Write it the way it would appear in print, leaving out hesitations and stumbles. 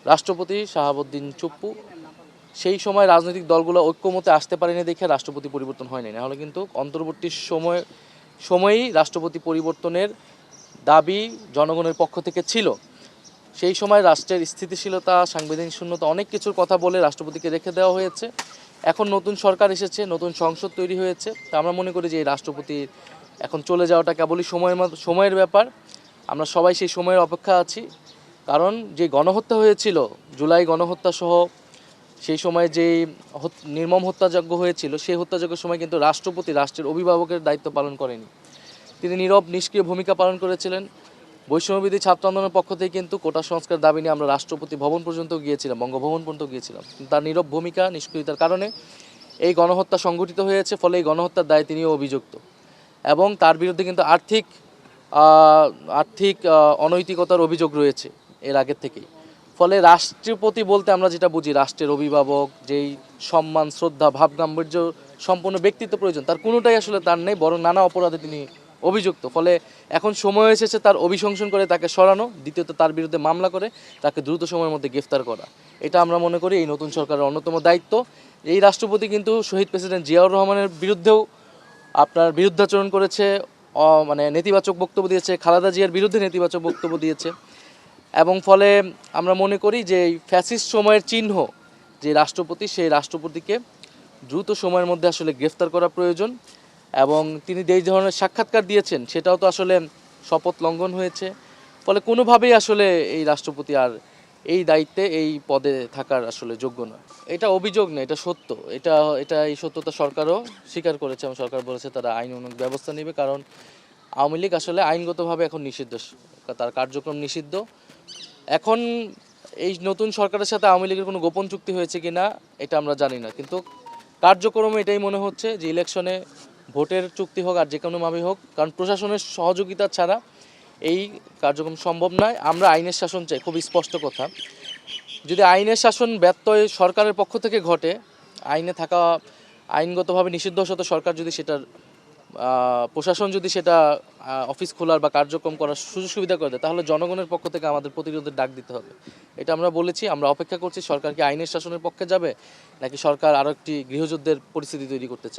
রাষ্ট্রপতি শাহাবুদ্দিন চুপ্পু সেই সময় রাজনৈতিক দলগুলো ঐক্যমতে আসতে পারেনি দেখে রাষ্ট্রপতি পরিবর্তন হয়নি, নাহলে কিন্তু অন্তর্বর্তী সময়েই রাষ্ট্রপতি পরিবর্তনের দাবি জনগণের পক্ষ থেকে ছিল। সেই সময় রাষ্ট্রের স্থিতিশীলতা, সাংবিধানিক শূন্যতা, অনেক কিছুর কথা বলে রাষ্ট্রপতিকে রেখে দেওয়া হয়েছে। এখন নতুন সরকার এসেছে, নতুন সংসদ তৈরি হয়েছে, তা আমরা মনে করি যে এই রাষ্ট্রপতির এখন চলে যাওয়াটা কেবলই সময়ের ব্যাপার। আমরা সবাই সেই সময়ের অপেক্ষা আছি, কারণ যে গণহত্যা হয়েছিল, জুলাই গণহত্যা সহ সেই সময় যে নির্মম হত্যাযজ্ঞ হয়েছিল, সেই হত্যাযজ্ঞের সময় কিন্তু রাষ্ট্রপতি রাষ্ট্রের অভিভাবকের দায়িত্ব পালন করেনি। তিনি নীরব নিষ্ক্রিয় ভূমিকা পালন করেছিলেন। বৈষম্যবিরোধী ছাত্র আন্দোলনের পক্ষ থেকে কিন্তু কোটা সংস্কার দাবি নিয়ে আমরা রাষ্ট্রপতি ভবন পর্যন্ত গিয়েছিলাম, বঙ্গভবন পর্যন্ত গিয়েছিলাম। তার নীরব ভূমিকা, নিষ্ক্রিয়তার কারণে এই গণহত্যা সংঘটিত হয়েছে। ফলে এই গণহত্যার দায়ে তিনিও অভিযুক্ত, এবং তার বিরুদ্ধে কিন্তু আর্থিক অনৈতিকতার অভিযোগ রয়েছে এর আগের থেকেই। ফলে রাষ্ট্রপতি বলতে আমরা যেটা বুঝি, রাষ্ট্রের অভিভাবক, যেই সম্মান, শ্রদ্ধা, ভাব গাম্ভীর্য সম্পূর্ণ ব্যক্তিত্ব প্রয়োজন, তার কোনোটাই আসলে তার নেই, বরং নানা অপরাধে তিনি অভিযুক্ত। ফলে এখন সময় এসেছে তার অভিশংসন করে তাকে সরানো, দ্বিতীয়ত তার বিরুদ্ধে মামলা করে তাকে দ্রুত সময়ের মধ্যে গ্রেফতার করা। এটা আমরা মনে করি এই নতুন সরকারের অন্যতম দায়িত্ব। এই রাষ্ট্রপতি কিন্তু শহীদ প্রেসিডেন্ট জিয়াউর রহমানের বিরুদ্ধেও বিরুদ্ধাচরণ করেছে, মানে নেতিবাচক বক্তব্য দিয়েছে, খালেদা জিয়ার বিরুদ্ধে নেতিবাচক বক্তব্য দিয়েছে। এবং ফলে আমরা মনে করি যে এই ফ্যাসিস্ট সময়ের চিহ্ন যে রাষ্ট্রপতি, সেই রাষ্ট্রপতিকে দ্রুত সময়ের মধ্যে আসলে গ্রেফতার করা প্রয়োজন। এবং তিনি যেই ধরনের সাক্ষাৎকার দিয়েছেন সেটাও তো আসলে শপথ লঙ্ঘন হয়েছে। ফলে কোনোভাবেই আসলে এই রাষ্ট্রপতি আর এই দায়িত্বে, এই পদে থাকার আসলে যোগ্য নয়। এটা অভিযোগ না, এটা সত্য। এই সত্যতা সরকারও স্বীকার করেছে, এবং সরকার বলেছে তারা আইন অনুযায়ী ব্যবস্থা নেবে। কারণ আওয়ামী লীগ আসলে আইনগতভাবে এখন নিষিদ্ধ, তার কার্যক্রম নিষিদ্ধ। এখন এই নতুন সরকারের সাথে আওয়ামী লীগের কোনো গোপন চুক্তি হয়েছে কিনা এটা আমরা জানি না, কিন্তু কার্যক্রমে এটাই মনে হচ্ছে যে ইলেকশনে ভোটের চুক্তি হোক আর যে কোনোভাবেই হোক, কারণ প্রশাসনের সহযোগিতা ছাড়া এই কার্যক্রম সম্ভব নয়। আমরা আইনের শাসন চাই, খুব স্পষ্ট কথা। যদি আইনের শাসন ব্যত্যয় সরকারের পক্ষ থেকে ঘটে, আইনগতভাবে নিষিদ্ধ শত সরকার যদি সেটার প্রশাসন যদি সেটা অফিস খোলার বা কার্যক্রম করার সুযোগ সুবিধা করে দেয়, তাহলে জনগণের পক্ষ থেকে আমাদের প্রতিরোধের ডাক দিতে হবে। এটা আমরা বলেছি। আমরা অপেক্ষা করছি সরকার কি আইনের শাসনের পক্ষে যাবে, নাকি সরকার আরও একটি গৃহযুদ্ধের পরিস্থিতি তৈরি করতে চায়।